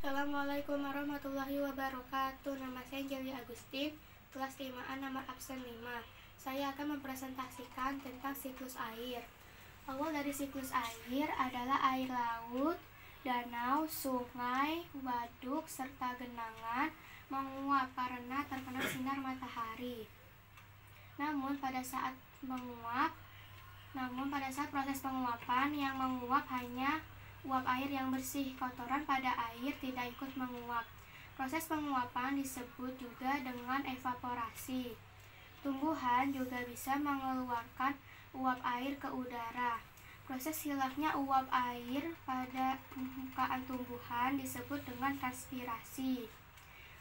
Assalamualaikum warahmatullahi wabarakatuh. Nama saya Jeli Agustin, kelas 5A nomor absen 5. Saya akan mempresentasikan tentang siklus air. Awal dari siklus air adalah air laut, danau, sungai, waduk, serta genangan menguap karena terkena sinar matahari. Namun pada saat proses penguapan, yang menguap hanya uap air yang bersih, kotoran pada air tidak ikut menguap. Proses penguapan disebut juga dengan evaporasi. Tumbuhan juga bisa mengeluarkan uap air ke udara. Proses hilangnya uap air pada permukaan tumbuhan disebut dengan transpirasi.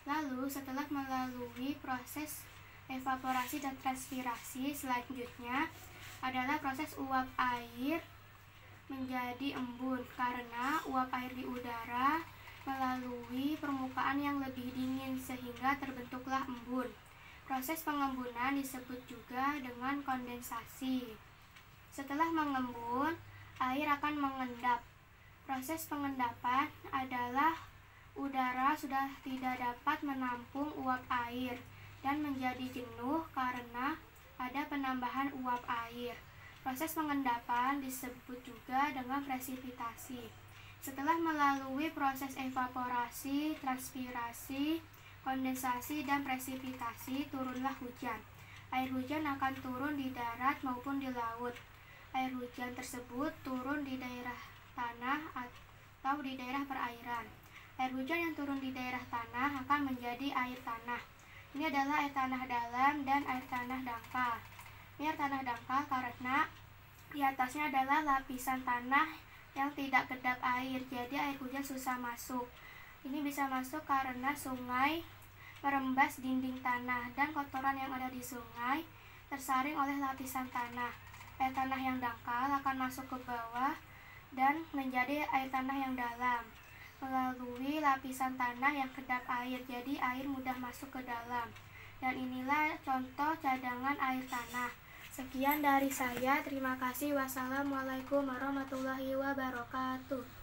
Lalu setelah melalui proses evaporasi dan transpirasi, selanjutnya adalah proses uap air menjadi embun karena uap air di udara melalui permukaan yang lebih dingin sehingga terbentuklah embun. Proses pengembunan disebut juga dengan kondensasi. Setelah mengembun, air akan mengendap. Proses pengendapan adalah udara sudah tidak dapat menampung uap air dan menjadi jenuh karena ada penambahan uap air. Proses pengendapan disebut juga dengan presipitasi. Setelah melalui proses evaporasi, transpirasi, kondensasi, dan presipitasi, turunlah hujan. Air hujan akan turun di darat maupun di laut. Air hujan tersebut turun di daerah tanah atau di daerah perairan. Air hujan yang turun di daerah tanah akan menjadi air tanah. Ini adalah air tanah dalam dan air tanah dangkal. Ini air tanah dangkal karena di atasnya adalah lapisan tanah yang tidak kedap air, jadi air hujan susah masuk. Ini bisa masuk karena sungai merembas dinding tanah dan kotoran yang ada di sungai tersaring oleh lapisan tanah. Air tanah yang dangkal akan masuk ke bawah dan menjadi air tanah yang dalam melalui lapisan tanah yang kedap air, jadi air mudah masuk ke dalam. Dan inilah contoh cadangan air tanah. Sekian dari saya, terima kasih. Wassalamualaikum warahmatullahi wabarakatuh.